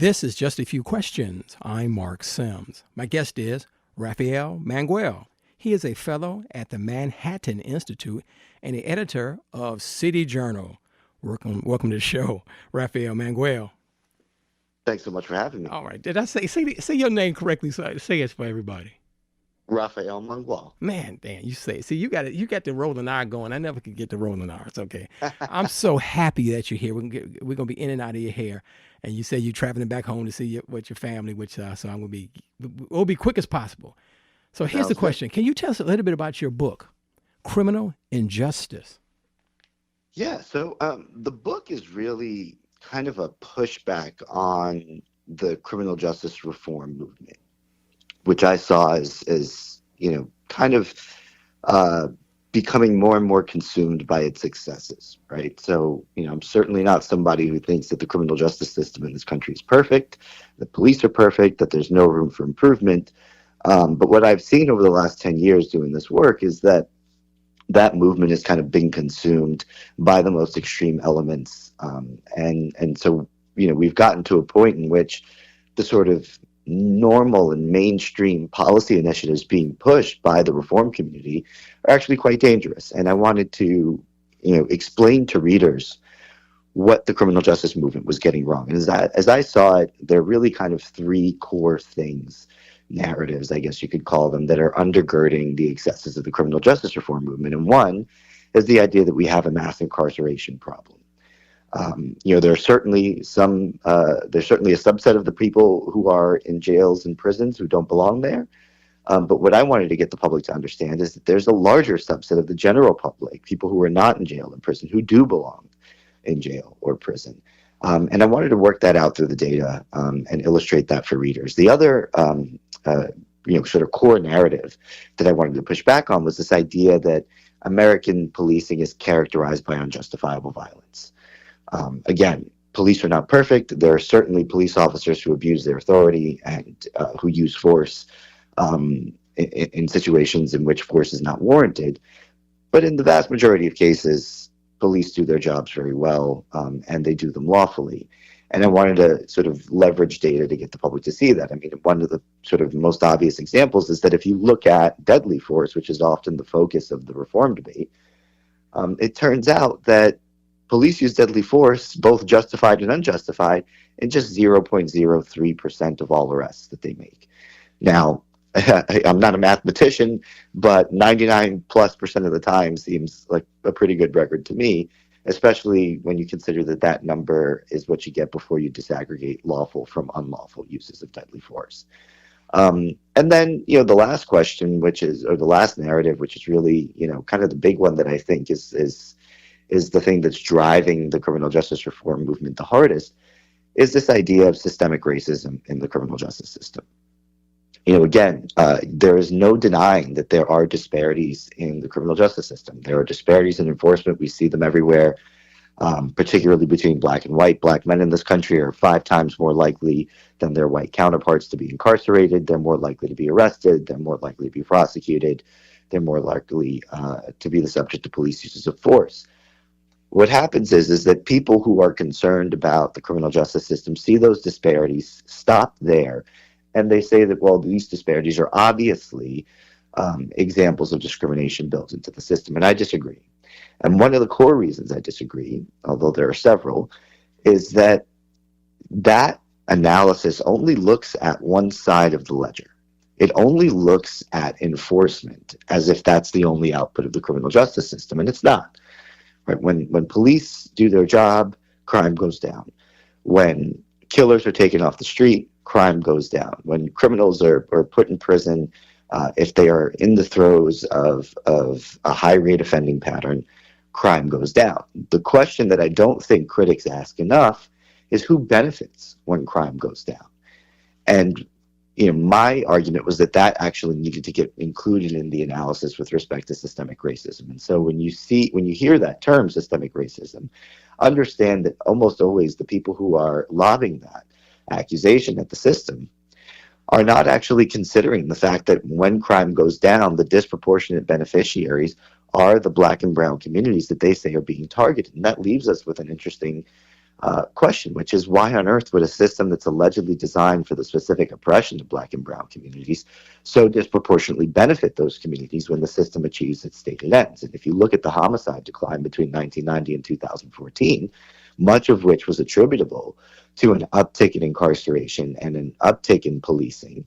This is Just a Few Questions. I'm Marc Sims. My guest is Rafael Mangual. He is a fellow at the Manhattan Institute and the editor of City Journal. Welcome to the show, Rafael Mangual. Thanks so much for having me. All right. Did I say your name correctly? So say it for everybody. Rafael Mangual. Man, Dan, you say. See, you got the rolling R going. I never could get the rolling R. It's okay. I'm so happy that you're here. We're gonna be in and out of your hair, and you say you're traveling back home to see with your family, which so I'm gonna be. We'll be quick as possible. So here's the Sounds good. question: Can you tell us a little bit about your book, Criminal Injustice? The book is really kind of a pushback on the criminal justice reform movement, which I saw as kind of uh, becoming more and more consumed by its successes, right? So, I'm certainly not somebody who thinks that the criminal justice system in this country is perfect, that police are perfect, that there's no room for improvement. But what I've seen over the last 10 years doing this work is that movement has kind of been consumed by the most extreme elements. And so we've gotten to a point in which the sort of normal and mainstream policy initiatives being pushed by the reform community are actually quite dangerous. And I wanted to, explain to readers what the criminal justice movement was getting wrong. And as I saw it, there are really kind of three core things, narratives, I guess you could call them, that are undergirding the excesses of the criminal justice reform movement. And one is the idea that we have a mass incarceration problem. There's certainly there's certainly a subset of the people who are in jails and prisons who don't belong there. But what I wanted to get the public to understand is that there's a larger subset of the general public, people who are not in jail and prison, who do belong in jail or prison. And I wanted to work that out through the data and illustrate that for readers. The other, sort of core narrative that I wanted to push back on was this idea that American policing is characterized by unjustifiable violence. Again, police are not perfect. There are certainly police officers who abuse their authority and who use force in situations in which force is not warranted. But in the vast majority of cases, police do their jobs very well, and they do them lawfully. And I wanted to sort of leverage data to get the public to see that. I mean, one of the sort of most obvious examples is that if you look at deadly force, which is often the focus of the reform debate, it turns out that police use deadly force, both justified and unjustified, in just 0.03% of all arrests that they make. Now, I'm not a mathematician, but 99 plus percent of the time seems like a pretty good record to me, especially when you consider that that number is what you get before you disaggregate lawful from unlawful uses of deadly force. And then, the last question, or the last narrative, which is really, kind of the big one that I think is the thing that's driving the criminal justice reform movement the hardest, is this idea of systemic racism in the criminal justice system. Again, there is no denying that there are disparities in the criminal justice system. There are disparities in enforcement. We see them everywhere, particularly between black and white. Black men in this country are 5 times more likely than their white counterparts to be incarcerated. They're more likely to be arrested. They're more likely to be prosecuted. They're more likely to be the subject of police uses of force. What happens is that people who are concerned about the criminal justice system see those disparities, stop there, and they say that, well, these disparities are obviously examples of discrimination built into the system. And I disagree. And one of the core reasons I disagree, although there are several, is that analysis only looks at one side of the ledger. It only looks at enforcement as if that's the only output of the criminal justice system, and it's not. Right? When police do their job, crime goes down. When killers are taken off the street, crime goes down. When criminals are put in prison, if they are in the throes of a high rate offending pattern, crime goes down. The question that I don't think critics ask enough is who benefits when crime goes down. And my argument was that actually needed to get included in the analysis with respect to systemic racism. And so when you hear that term, systemic racism, understand that almost always the people who are lobbing that accusation at the system are not actually considering the fact that when crime goes down, the disproportionate beneficiaries are the black and brown communities that they say are being targeted. And that leaves us with an interesting question, which is why on earth would a system that's allegedly designed for the specific oppression of Black and brown communities so disproportionately benefit those communities when the system achieves its stated ends? And if you look at the homicide decline between 1990 and 2014, much of which was attributable to an uptick in incarceration and an uptick in policing,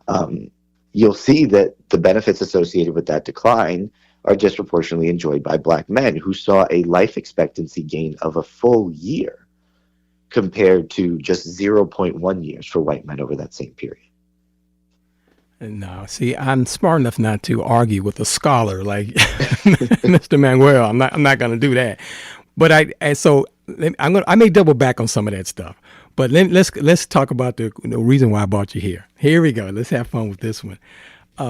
um, you'll see that the benefits associated with that decline are disproportionately enjoyed by Black men who saw a life expectancy gain of a full year compared to just zero point 0.1 years for white men over that same period. No, see, I'm smart enough not to argue with a scholar like Mr. Mangual. I'm not going to do that. But I may double back on some of that stuff. But let's talk about the reason why I brought you here. Here we go. Let's have fun with this one,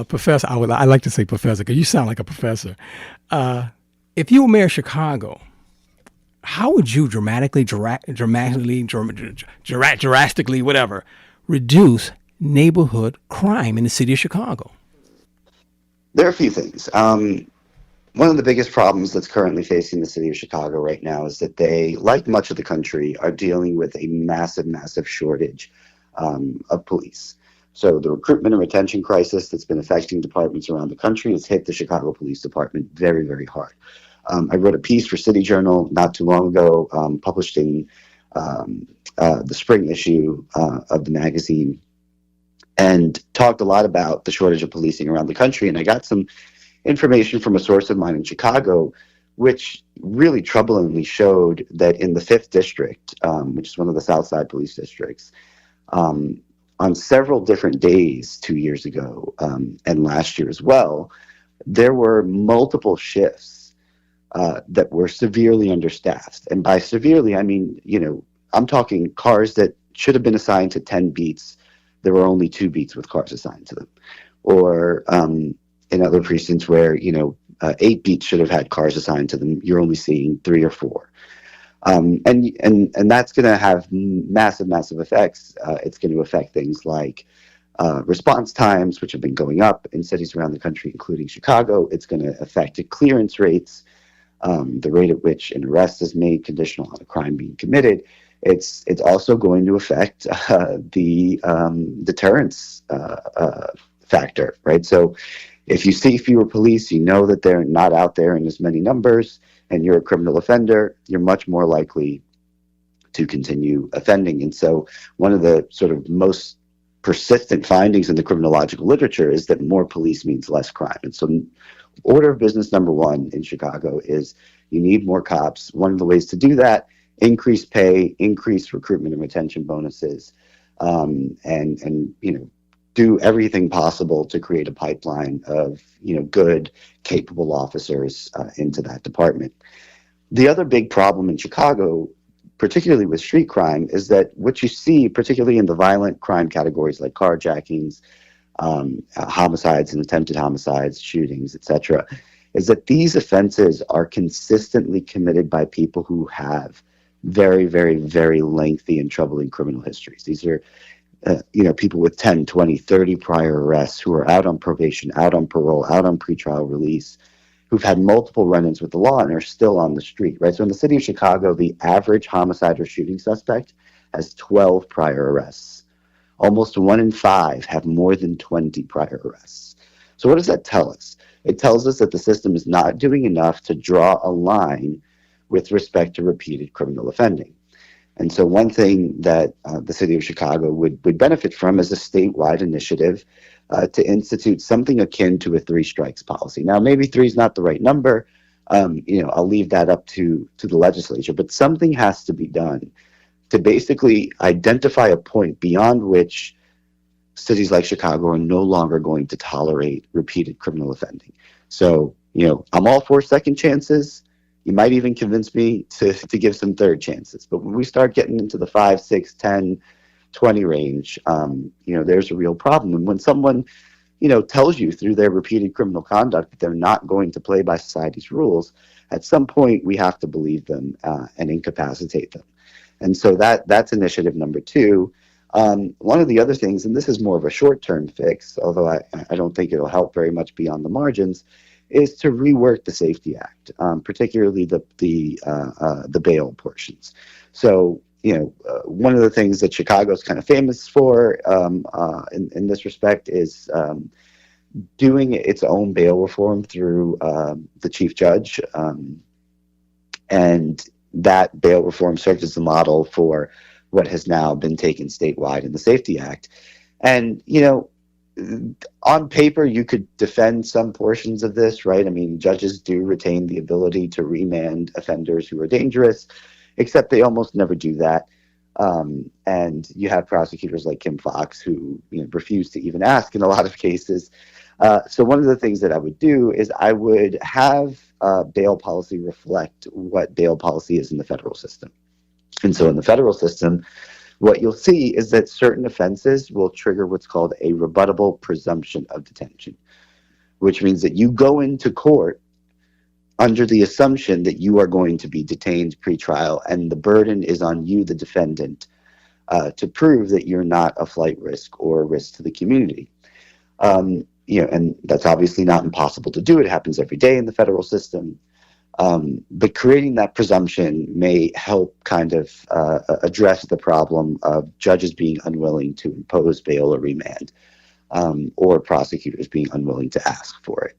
Professor. I like to say Professor because you sound like a professor. If you were mayor of Chicago, how would you drastically, whatever, reduce neighborhood crime in the city of Chicago? There are a few things. One of the biggest problems that's currently facing the city of Chicago right now is that they, like much of the country, are dealing with a massive, massive shortage of police. So the recruitment and retention crisis that's been affecting departments around the country has hit the Chicago Police Department very, very hard. I wrote a piece for City Journal not too long ago, published in the spring issue of the magazine, and talked a lot about the shortage of policing around the country. And I got some information from a source of mine in Chicago, which really troublingly showed that in the 5th District, which is one of the South Side police districts, on several different days 2 years ago and last year as well, there were multiple shifts that were severely understaffed. And by severely, I mean, I'm talking cars that should have been assigned to 10 beats. There were only 2 beats with cars assigned to them. Or in other precincts where, 8 beats should have had cars assigned to them, you're only seeing 3 or 4. And that's going to have massive, massive effects. It's going to affect things like response times, which have been going up in cities around the country, including Chicago. It's going to affect clearance rates, the rate at which an arrest is made conditional on a crime being committed. It's also going to affect the deterrence factor, right? So if you see fewer police, you know that they're not out there in as many numbers, and you're a criminal offender, you're much more likely to continue offending. And so one of the sort of most persistent findings in the criminological literature is that more police means less crime. And so order of business number 1 in Chicago is you need more cops. One of the ways to do that, increase pay, increase recruitment and retention bonuses, and do everything possible to create a pipeline of good, capable officers into that department. The other big problem in Chicago, particularly with street crime, is that what you see, particularly in the violent crime categories like carjackings, homicides and attempted homicides, shootings, etc., is that these offenses are consistently committed by people who have very, very, very lengthy and troubling criminal histories. These are people with 10, 20, 30 prior arrests who are out on probation, out on parole, out on pretrial release, who've had multiple run-ins with the law and are still on the street, right? So in the city of Chicago, the average homicide or shooting suspect has 12 prior arrests. Almost 1 in 5 have more than 20 prior arrests. So what does that tell us? It tells us that the system is not doing enough to draw a line with respect to repeated criminal offending. And so one thing that the city of Chicago would benefit from is a statewide initiative to institute something akin to a 3 strikes policy. Now, maybe 3 is not the right number. I'll leave that up to the legislature, but something has to be done to basically identify a point beyond which cities like Chicago are no longer going to tolerate repeated criminal offending. So, I'm all for second chances. You might even convince me to give some third chances. But when we start getting into the 5, 6, 10, 20 range, there's a real problem. And when someone, tells you through their repeated criminal conduct that they're not going to play by society's rules, at some point we have to believe them and incapacitate them. And so that's initiative number 2. One of the other things, and this is more of a short-term fix, although I don't think it'll help very much beyond the margins, is to rework the Safety Act, particularly the bail portions. So, one of the things that Chicago's kind of famous for in this respect is doing its own bail reform through the chief judge. And that bail reform serves as the model for what has now been taken statewide in the Safety Act. And, on paper, you could defend some portions of this, right? I mean, judges do retain the ability to remand offenders who are dangerous, except they almost never do that. And you have prosecutors like Kim Foxx who refuse to even ask in a lot of cases. So one of the things that I would do is I would have bail policy reflect what bail policy is in the federal system. And so in the federal system, what you'll see is that certain offenses will trigger what's called a rebuttable presumption of detention, which means that you go into court under the assumption that you are going to be detained pretrial, and the burden is on you, the defendant, to prove that you're not a flight risk or a risk to the community. And that's obviously not impossible to do. It happens every day in the federal system. But creating that presumption may help kind of address the problem of judges being unwilling to impose bail or remand, or prosecutors being unwilling to ask for it.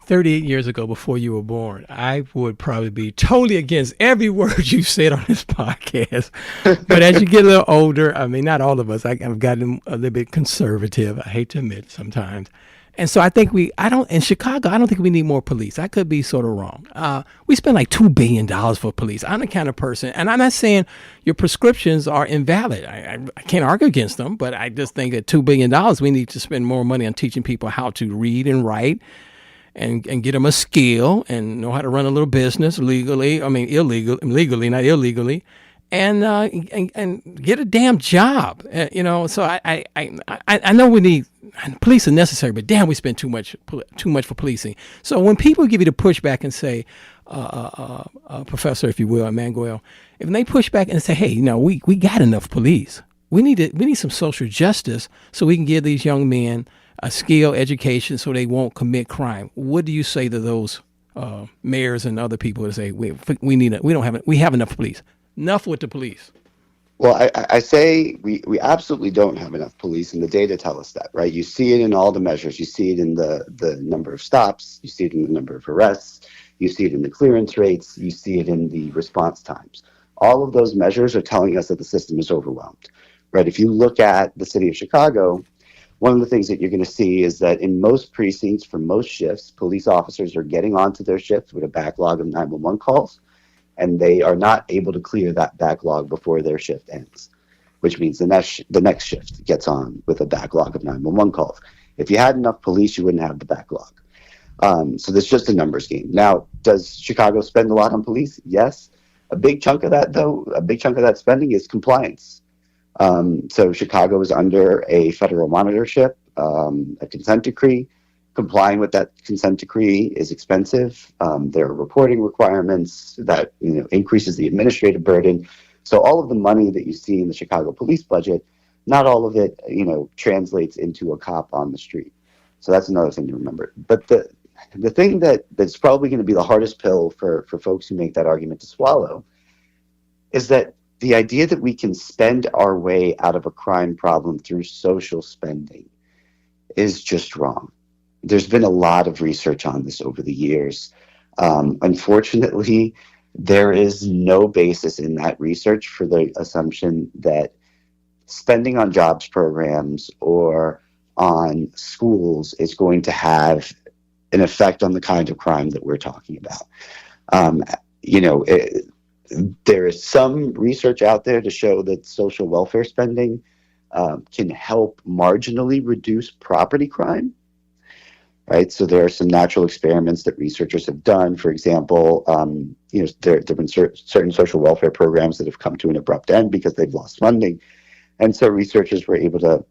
38 years ago, before you were born, I would probably be totally against every word you said on this podcast. But as you get a little older, I mean, not all of us, I've gotten a little bit conservative. I hate to admit sometimes. And so in Chicago, I don't think we need more police. I could be sort of wrong. We spend like $2 billion for police. I'm the kind of person, and I'm not saying your prescriptions are invalid. I can't argue against them, but I just think at $2 billion, we need to spend more money on teaching people how to read and write, and get them a skill and know how to run a little business legally. I mean, legally, not illegally, and get a damn job. So I know we need police are necessary, but damn, we spend too much for policing. So when people give you the pushback and say, Professor, if you will, Mangual, if they push back and say, hey, we got enough police. We need some social justice so we can give these young men a skill education so they won't commit crime. What do you say to those mayors and other people that say we have enough police? Enough with the police. Well, I say we absolutely don't have enough police, and the data tell us that, right? You see it in all the measures. You see it in the number of stops. You see it in the number of arrests. You see it in the clearance rates. You see it in the response times. All of those measures are telling us that the system is overwhelmed, right? If you look at the city of Chicago, one of the things that you're going to see is that in most precincts, for most shifts, police officers are getting onto their shifts with a backlog of 911 calls, and they are not able to clear that backlog before their shift ends, which means the next shift gets on with a backlog of 911 calls. If you had enough police, you wouldn't have the backlog. So there's just a numbers game. Now, does Chicago spend a lot on police? Yes. A big chunk of that spending is compliance. So Chicago is under a federal monitorship, a consent decree. Complying with that consent decree is expensive. There are reporting requirements that increases the administrative burden. So all of the money that you see in the Chicago police budget, not all of it translates into a cop on the street. So that's another thing to remember. But the thing that's probably going to be the hardest pill for folks who make that argument to swallow is that the idea that we can spend our way out of a crime problem through social spending is just wrong. There's been a lot of research on this over the years. Unfortunately, there is no basis in that research for the assumption that spending on jobs programs or on schools is going to have an effect on the kind of crime that we're talking about. There is some research out there to show that social welfare spending can help marginally reduce property crime. Right, so there are some natural experiments that researchers have done. For example, there have been certain social welfare programs that have come to an abrupt end because they've lost funding, and so researchers were able to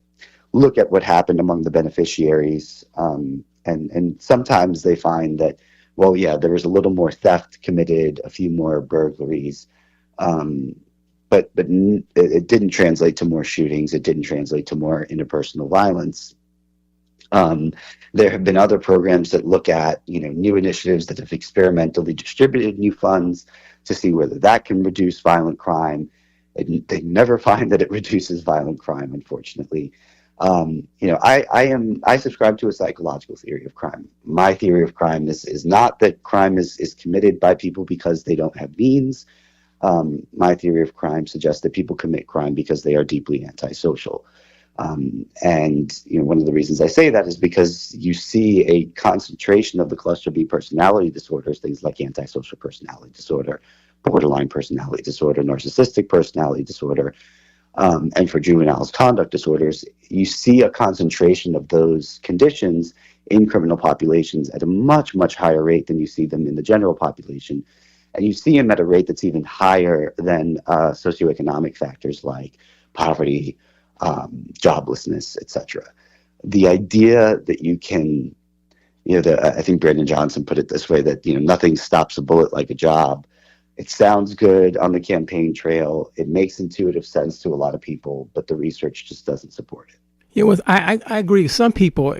look at what happened among the beneficiaries, and sometimes they find that, well, yeah, there was a little more theft committed, a few more burglaries, but it didn't translate to more shootings. It didn't translate to more interpersonal violence. There have been other programs that look at, new initiatives that have experimentally distributed new funds to see whether that can reduce violent crime. They never find that it reduces violent crime, unfortunately. I subscribe to a psychological theory of crime. My theory of crime is not that crime is committed by people because they don't have means. My theory of crime suggests that people commit crime because they are deeply antisocial. And one of the reasons I say that is because you see a concentration of the cluster B personality disorders, things like antisocial personality disorder, borderline personality disorder, narcissistic personality disorder, and for juveniles, conduct disorders. You see a concentration of those conditions in criminal populations at a much, much higher rate than you see them in the general population. And you see them at a rate that's even higher than socioeconomic factors like poverty, joblessness, etc. The idea that you can, I think Brandon Johnson put it this way, that nothing stops a bullet like a job. It sounds good on the campaign trail. It makes intuitive sense to a lot of people, but the research just doesn't support it. Yeah, well, I agree. Some people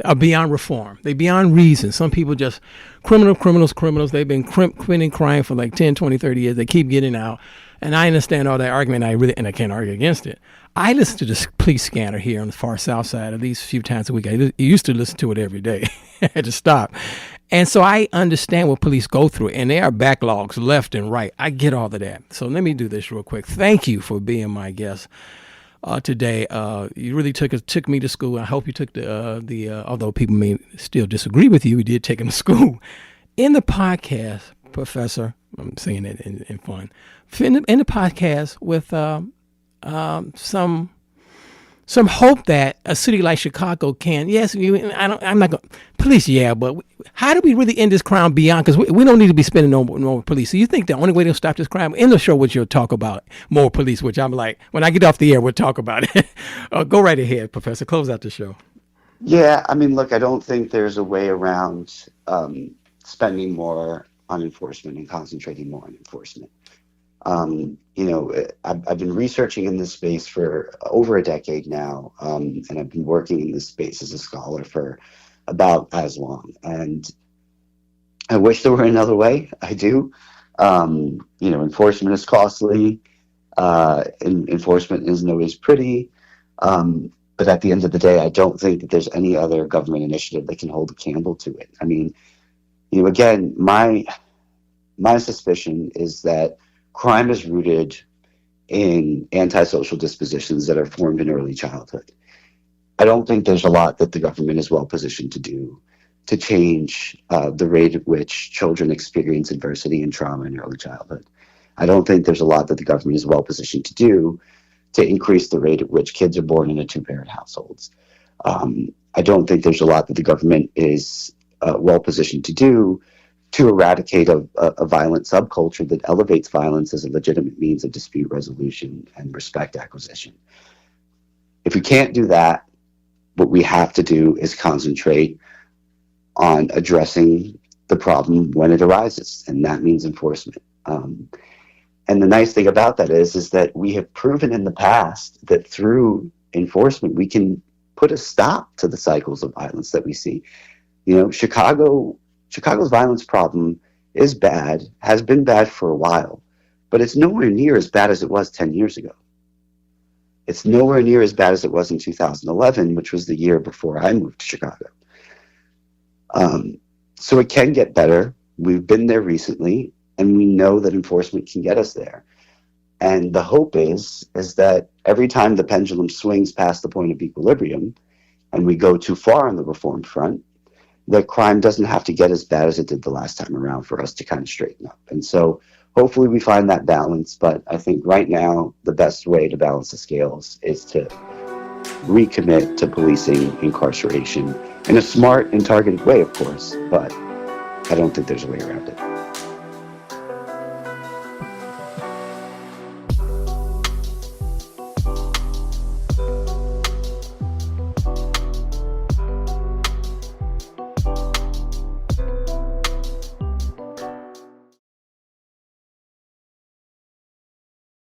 are beyond reform. They're beyond reason. Some people just criminals. They've been committing crime for like 10, 20, 30 years. They keep getting out. And I understand all that argument. I can't argue against it. I listen to this police scanner here on the far south side at least a few times a week. I used to listen to it every day. I had to stop. And so I understand what police go through, and there are backlogs left and right. I get all of that. So let me do this real quick. Thank you for being my guest today. You really took me to school. I hope you took although people may still disagree with you, did take them to school. In the podcast, Professor, I'm saying it in fun, in the podcast with some hope that a city like Chicago can, I'm not going, police, yeah, but how do we really end this crime beyond, because we don't need to be spending no more police. So you think the only way to stop this crime, in the show, which you'll talk about more police, which I'm like, when I get off the air, we'll talk about it. Go right ahead, Professor, close out the show. Yeah, I mean, look, I don't think there's a way around spending more on enforcement and concentrating more on enforcement. I've been researching in this space for over a decade now, and I've been working in this space as a scholar for about as long. And I wish there were another way. I do. Enforcement is costly. Enforcement isn't always pretty. But at the end of the day, I don't think that there's any other government initiative that can hold a candle to it. I mean, again, my suspicion is that crime is rooted in antisocial dispositions that are formed in early childhood. I don't think there's a lot that the government is well positioned to do to change the rate at which children experience adversity and trauma in early childhood. I don't think there's a lot that the government is well positioned to do to increase the rate at which kids are born into two-parent households. I don't think there's a lot that the government is well positioned to do to eradicate a violent subculture that elevates violence as a legitimate means of dispute resolution and respect acquisition. If we can't do that, what we have to do is concentrate on addressing the problem when it arises, and that means enforcement. And the nice thing about that is that we have proven in the past that through enforcement, we can put a stop to the cycles of violence that we see. Chicago's violence problem is bad, has been bad for a while, but it's nowhere near as bad as it was 10 years ago. It's nowhere near as bad as it was in 2011, which was the year before I moved to Chicago. So it can get better. We've been there recently, and we know that enforcement can get us there. And the hope is that every time the pendulum swings past the point of equilibrium and we go too far on the reform front, that crime doesn't have to get as bad as it did the last time around for us to kind of straighten up. And so hopefully we find that balance. But I think right now the best way to balance the scales is to recommit to policing incarceration in a smart and targeted way, of course, but I don't think there's a way around it.